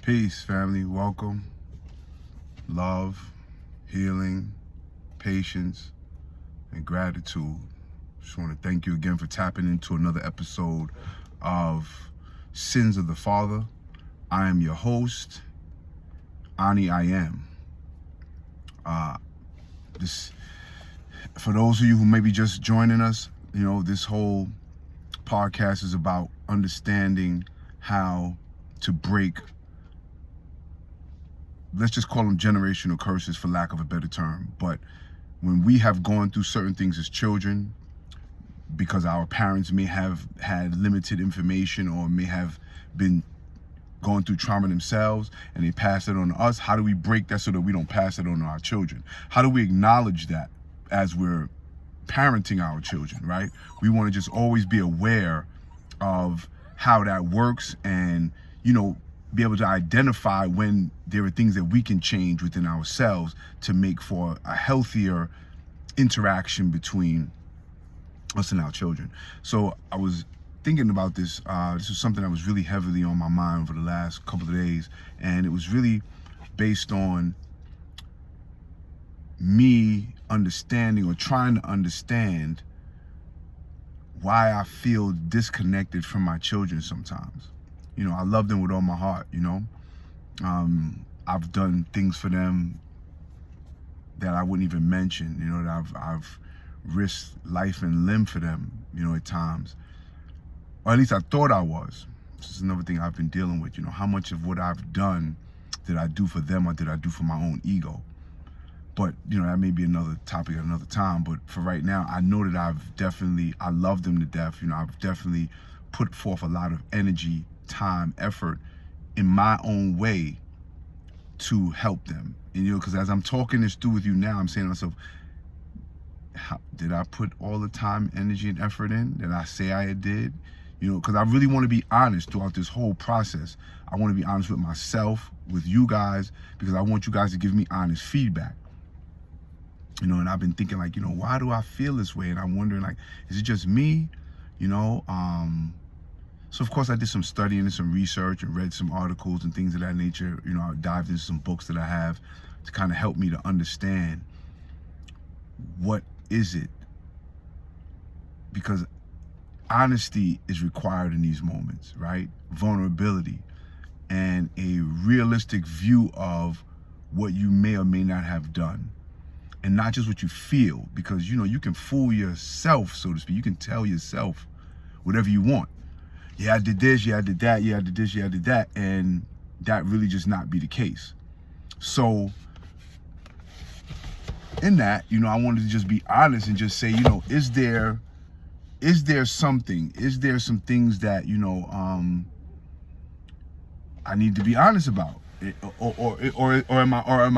Peace, family. Welcome. Love, healing, patience, and gratitude. Just want to thank you again for tapping into another episode of Sins of the Father. I am your host, Ani I Am. This, for those of you who may be just joining us, this whole podcast is about understanding how to break, let's just call them generational curses for lack of a better term. But when we have gone through certain things as children, because our parents may have had limited information or may have been going through trauma themselves and they pass it on to us, how do we break that so that we don't pass it on to our children? How do we acknowledge that as we're parenting our children, right? We want to just always be aware of how that works and, be able to identify when there are things that we can change within ourselves to make for a healthier interaction between us and our children. So I was thinking about this. This was something that was really heavily on my mind for the last couple of days, and it was really based on me understanding or trying to understand why I feel disconnected from my children sometimes. I love them with all my heart, I've done things for them that I wouldn't even mention, that I've risked life and limb for them, at times. Or at least I thought I was. This is another thing I've been dealing with, how much of what I've done did I do for them or did I do for my own ego? But, that may be another topic at another time. But for right now, I know that I love them to death. I've definitely put forth a lot of energy, time, effort in my own way to help them. And, because as I'm talking this through with you now, I'm saying to myself, did I put all the time, energy, and effort in that I say I did? Because I really want to be honest throughout this whole process. I want to be honest with myself, with you guys, because I want you guys to give me honest feedback. And I've been thinking why do I feel this way? And I'm wondering is it just me? So of course I did some studying and some research and read some articles and things of that nature. I dived into some books that I have to kind of help me to understand what is it? Because honesty is required in these moments, right? Vulnerability and a realistic view of what you may or may not have done. And not just what you feel, because you can fool yourself, so to speak. You can tell yourself whatever you want. Yeah, I did this, yeah, I did that, yeah, I did this, yeah, I did that, and that really just not be the case. So in that, I wanted to just be honest and just say, is there some things that, I need to be honest about? Or am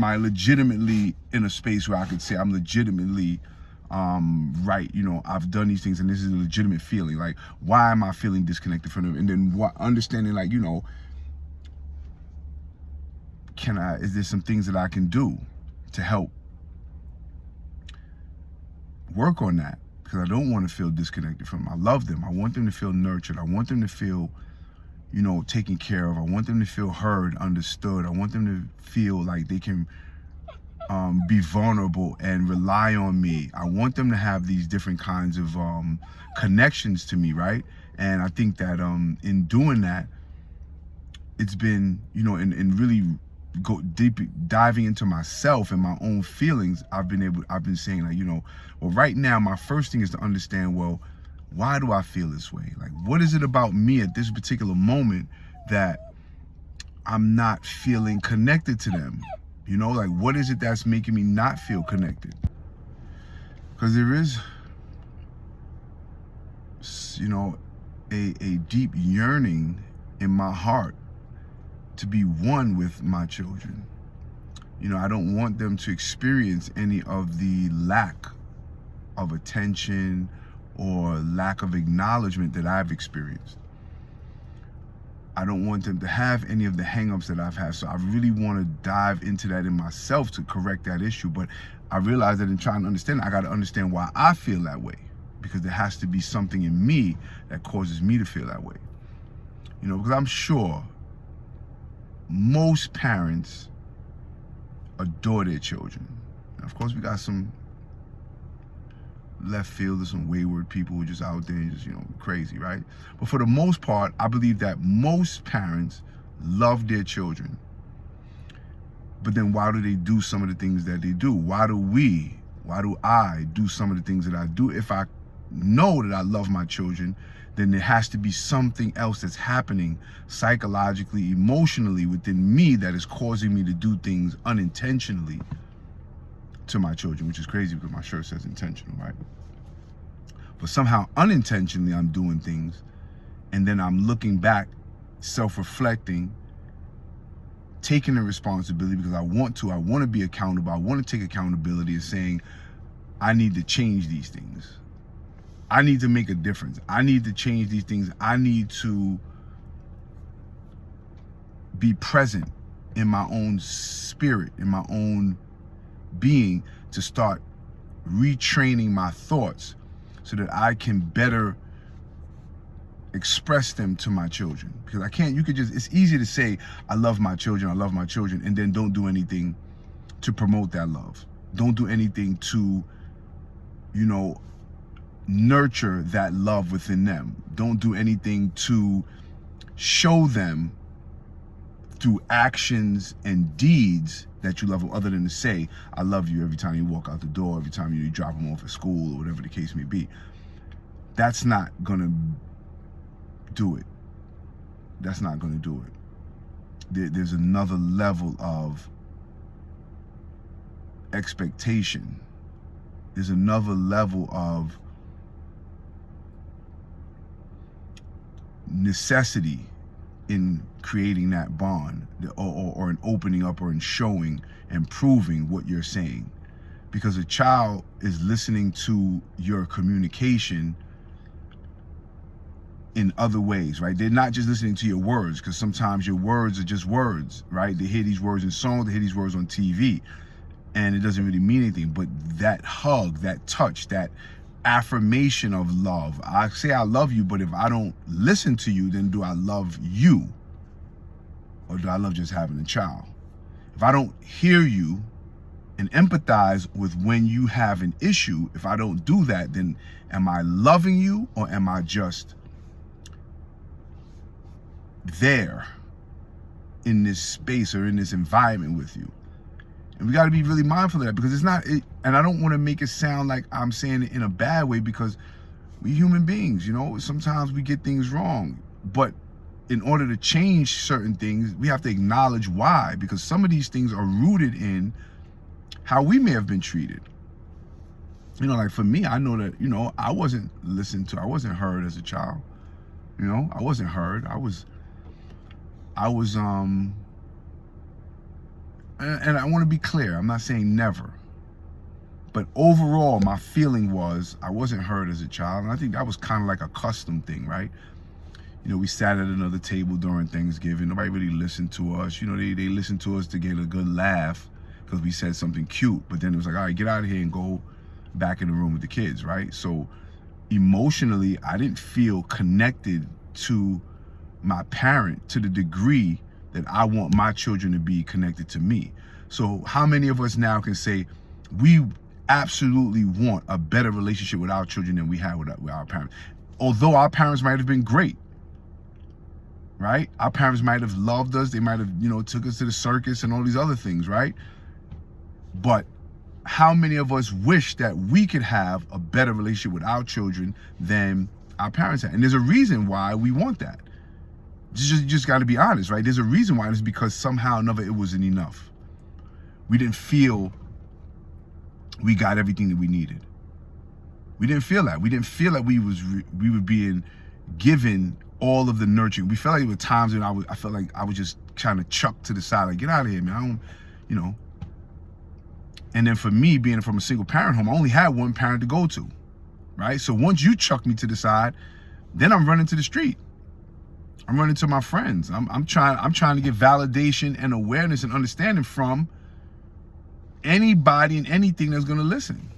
I legitimately in a space where I could say I'm legitimately right? I've done these things and this is a legitimate feeling. Why am I feeling disconnected from them? And then understanding is there some things that I can do to help work on that? Because I don't want to feel disconnected from them. I love them. I want them to feel nurtured. I want them to feel taken care of. I want them to feel heard, understood. I want them to feel like they can be vulnerable and rely on me. I want them to have these different kinds of connections to me, right? And I think that in doing that, it's been, and really diving into myself and my own feelings, I've been saying well, right now, my first thing is to understand, well, why do I feel this way? What is it about me at this particular moment that I'm not feeling connected to them? What is it that's making me not feel connected? Because there is, a deep yearning in my heart to be one with my children. I don't want them to experience any of the lack of attention or lack of acknowledgement that I've experienced. I don't want them to have any of the hangups that I've had. So I really want to dive into that in myself to correct that issue. But I realize that in trying to understand, I got to understand why I feel that way, because there has to be something in me that causes me to feel that way. Because I'm sure most parents adore their children. And of course, we got some left fielders, some wayward people who are just out there and just, crazy, right? But for the most part, I believe that most parents love their children. But then why do they do some of the things that they do? Why do I do some of the things that I do? If I know that I love my children, then there has to be something else that's happening psychologically, emotionally within me that is causing me to do things unintentionally to my children, which is crazy because my shirt says intentional, right? But somehow unintentionally I'm doing things, and then I'm looking back, self-reflecting, taking the responsibility because I want to be accountable. I want to take accountability and saying, I need to change these things. I need to make a difference. I need to change these things. I need to be present in my own spirit, in my own being, to start retraining my thoughts so that I can better express them to my children. Because it's easy to say, I love my children, and then don't do anything to promote that love. Don't do anything to, nurture that love within them. Don't do anything to show them through actions and deeds that you love them, other than to say, I love you every time you walk out the door, every time you drop them off at school, or whatever the case may be. That's not gonna do it. That's not gonna do it. There's another level of expectation. There's another level of necessity in creating that bond, or in opening up, or in showing and proving what you're saying. Because a child is listening to your communication in other ways, right? They're not just listening to your words, because sometimes your words are just words, right? They hear these words in songs, they hear these words on TV, and it doesn't really mean anything. But that hug, that touch, that affirmation of love. I say I love you, but if I don't listen to you, then do I love you? Or do I love just having a child? If I don't hear you and empathize with when you have an issue, if I don't do that, then am I loving you, or am I just there in this space or in this environment with you? And we got to be really mindful of that, because and I don't want to make it sound like I'm saying it in a bad way, because we human beings, sometimes we get things wrong. But in order to change certain things, we have to acknowledge why, because some of these things are rooted in how we may have been treated. Like for me, I know that, I wasn't listened to, I wasn't heard as a child. I wasn't heard. I was and I want to be clear, I'm not saying never, but overall my feeling was I wasn't heard as a child. And I think that was kind of like a custom thing, right? We sat at another table during Thanksgiving. Nobody really listened to us. They listened to us to get a good laugh because we said something cute. But then it was like, all right, get out of here and go back in the room with the kids, right? So emotionally, I didn't feel connected to my parent to the degree that I want my children to be connected to me. So how many of us now can say we absolutely want a better relationship with our children than we had with our parents? Although our parents might have been great, right? Our parents might have loved us. They might have, took us to the circus and all these other things, right? But how many of us wish that we could have a better relationship with our children than our parents had? And there's a reason why we want that. You just got to be honest, right? There's a reason why. It's because somehow or another it wasn't enough. We didn't feel we got everything that we needed. We didn't feel that. We didn't feel that we were being given all of the nurturing. We felt like there were times when I felt like I was just kind of chucked to the side, like, get out of here, man. I don't. And then for me, being from a single parent home, I only had one parent to go to, right? So once you chuck me to the side, then I'm running to the street. I'm running to my friends. I'm trying to get validation and awareness and understanding from anybody and anything that's going to listen.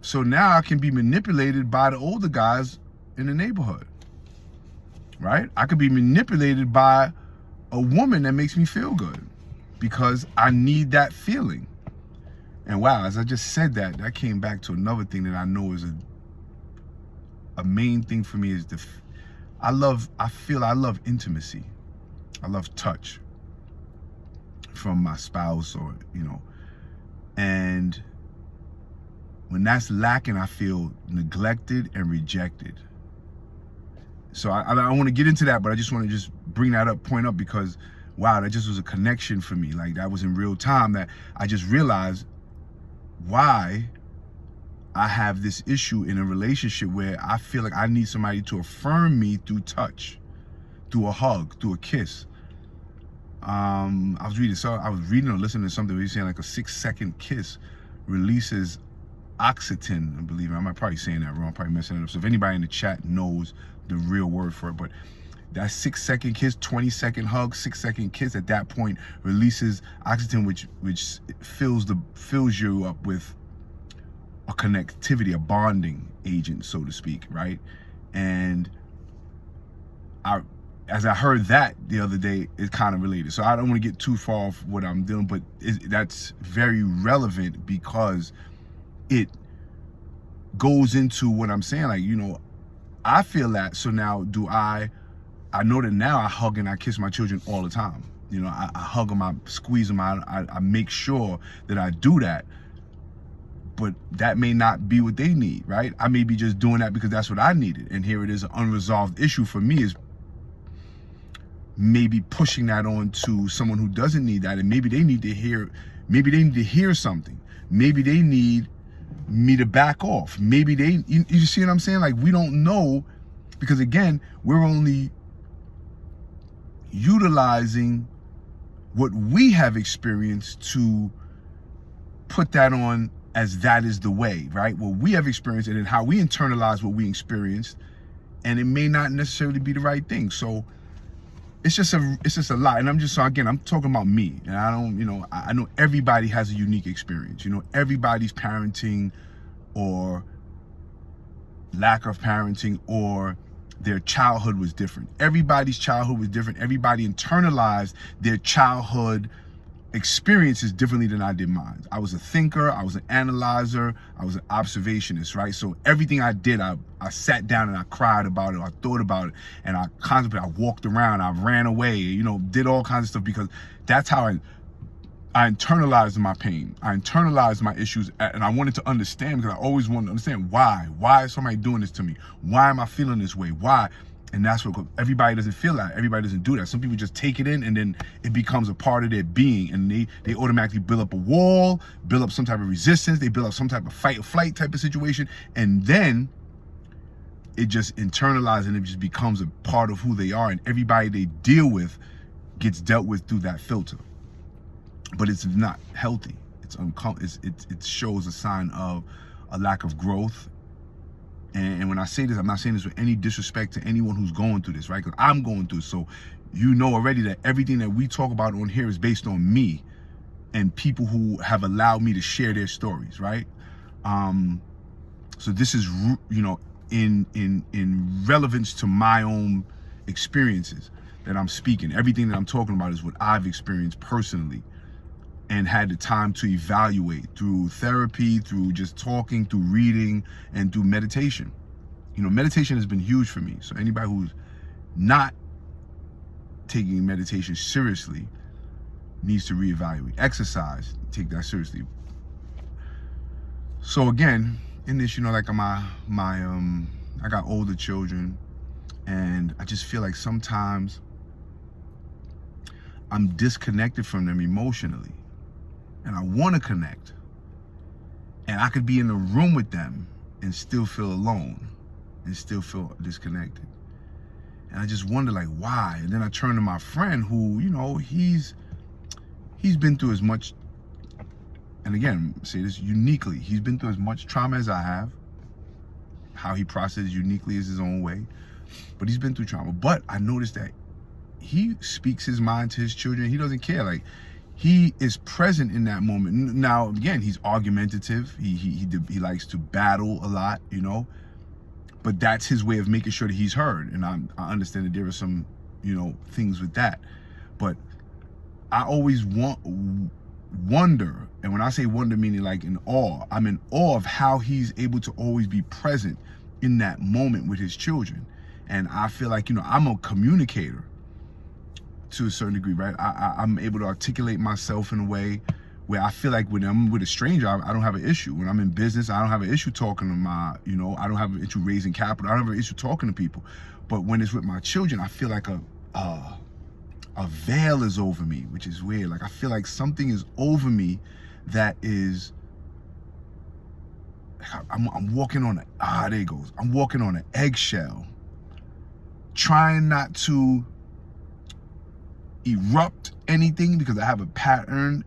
So now I can be manipulated by the older guys in the neighborhood, right? I could be manipulated by a woman that makes me feel good, because I need that feeling. And wow, as I just said that, that came back to another thing that I know is a main thing for me is I love intimacy. I love touch from my spouse, or, you know, and when that's lacking, I feel neglected and rejected. So I want to get into that, but I just want to just bring that point up because, wow, that just was a connection for me. Like, that was in real time that I just realized why I have this issue in a relationship where I feel like I need somebody to affirm me through touch, through a hug, through a kiss. I was reading or listening to something where he's saying like a 6-second kiss releases oxytocin, I believe. I might probably saying that wrong, probably messing it up. So if anybody in the chat knows the real word for it, but that 6-second kiss, 20-second hug, 6-second kiss at that point releases oxytocin, which fills you up with a connectivity, a bonding agent, so to speak, right? And as I heard that the other day, it's kind of related. So I don't want to get too far off what I'm doing, but that's very relevant because it goes into what I'm saying. Like, you know, I feel that. So now I know that now I hug and I kiss my children all the time. You know, I hug them, I squeeze them, I make sure that I do that. But that may not be what they need, right? I may be just doing that because that's what I needed. And here it is, an unresolved issue for me is maybe pushing that on to someone who doesn't need that. And maybe they need to hear something. Maybe they need me to back off. Maybe you see what I'm saying? Like, we don't know, because again, we're only utilizing what we have experienced to put that on as that is the way, right? What we have experienced and then how we internalize what we experienced, and it may not necessarily be the right thing. So it's just a lot. And I'm talking about me, and I don't, you know, I know everybody has a unique experience. You know, everybody's parenting or lack of parenting or their childhood was different. Everybody's childhood was different. Everybody internalized their childhood experiences differently than I did mine. I was a thinker, I was an analyzer, I was an observationist, right? So everything I did, I sat down and I cried about it, I thought about it, and I contemplated, I walked around, I ran away, you know, did all kinds of stuff, because that's how I internalized my pain. I internalized my issues, and I wanted to understand, because I always wanted to understand why is somebody doing this to me? Why am I feeling this way? Why? And that's what, everybody doesn't feel that. Everybody doesn't do that. Some people just take it in, and then it becomes a part of their being, and they automatically build up a wall, build up some type of resistance, they build up some type of fight or flight type of situation, and then it just internalizes and it just becomes a part of who they are, and everybody they deal with gets dealt with through that filter. But it's not healthy. It shows a sign of a lack of growth. And when I say this, I'm not saying this with any disrespect to anyone who's going through this, right? Because I'm going through it. So you know already that everything that we talk about on here is based on me and people who have allowed me to share their stories, right? So this is, you know, in relevance to my own experiences that I'm speaking. Everything that I'm talking about is what I've experienced personally and had the time to evaluate through therapy, through just talking, through reading, and through meditation. You know, meditation has been huge for me. So anybody who's not taking meditation seriously needs to reevaluate. Exercise, take that seriously. So again, in this, you know, like I got older children, and I just feel like sometimes I'm disconnected from them emotionally. And I want to connect, and I could be in a room with them and still feel alone and still feel disconnected. And I just wonder, like, why? And then I turn to my friend who, you know, he's been through as much, and again, say this uniquely, he's been through as much trauma as I have. How he processes uniquely is his own way, but he's been through trauma. But I noticed that he speaks his mind to his children. He doesn't care. Like, he is present in that moment. Now, again, he's argumentative. He likes to battle a lot, you know, but that's his way of making sure that he's heard. And I understand that there are some, you know, things with that. But I always wonder, and when I say wonder, meaning like in awe, I'm in awe of how he's able to always be present in that moment with his children. And I feel like, I'm a communicator to a certain degree, right? I'm able to articulate myself in a way where I feel like when I'm with a stranger, I don't have an issue. When I'm in business, I don't have an issue talking to I don't have an issue raising capital. I don't have an issue talking to people. But when it's with my children, I feel like a veil is over me, which is weird. Like I feel like something is over me that is, I'm walking on there it goes. I'm walking on an eggshell, trying not to erupt anything because I have a pattern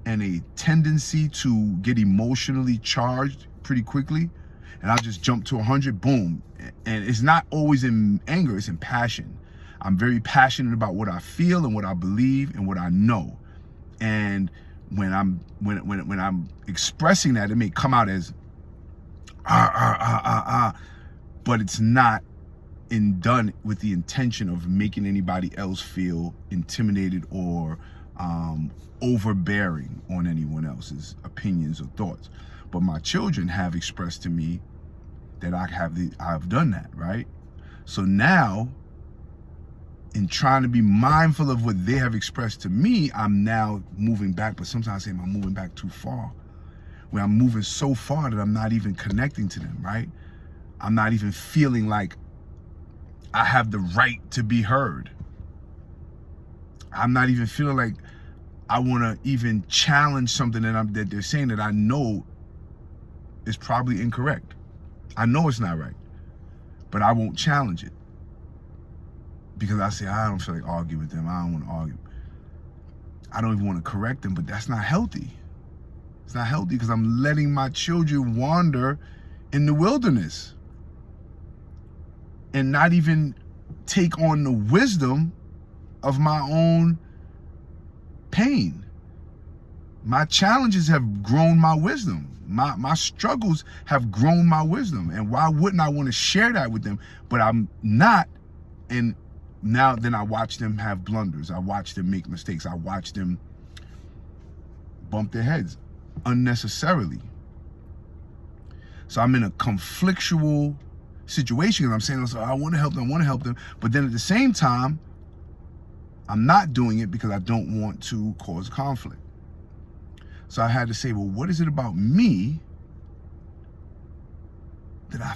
and a tendency to get emotionally charged pretty quickly, and I'll just jump to 100, boom. And it's not always in anger, it's in passion. I'm very passionate about what I feel and what I believe and what I know. And when I'm expressing that, it may come out as but it's not done with the intention of making anybody else feel intimidated or overbearing on anyone else's opinions or thoughts. But my children have expressed to me that I've done that, right? So now, in trying to be mindful of what they have expressed to me, I'm now moving back, but sometimes I say I'm moving back too far, where I'm moving so far that I'm not even connecting to them, right? I'm not even feeling like I have the right to be heard. I'm not even feeling like I want to even challenge something that they're saying that I know is probably incorrect. I know it's not right, but I won't challenge it because I say I don't feel like arguing with them. I don't want to argue. I don't even want to correct them, but that's not healthy. It's not healthy because I'm letting my children wander in the wilderness and not even take on the wisdom of my own pain. My challenges have grown my wisdom. My struggles have grown my wisdom. And why wouldn't I want to share that with them? But I'm not. And now then I watch them have blunders. I watch them make mistakes. I watch them bump their heads unnecessarily. So I'm in a conflictual situation because I'm saying, so I want to help them. But then at the same time, I'm not doing it because I don't want to cause conflict. So I had to say, well, what is it about me that I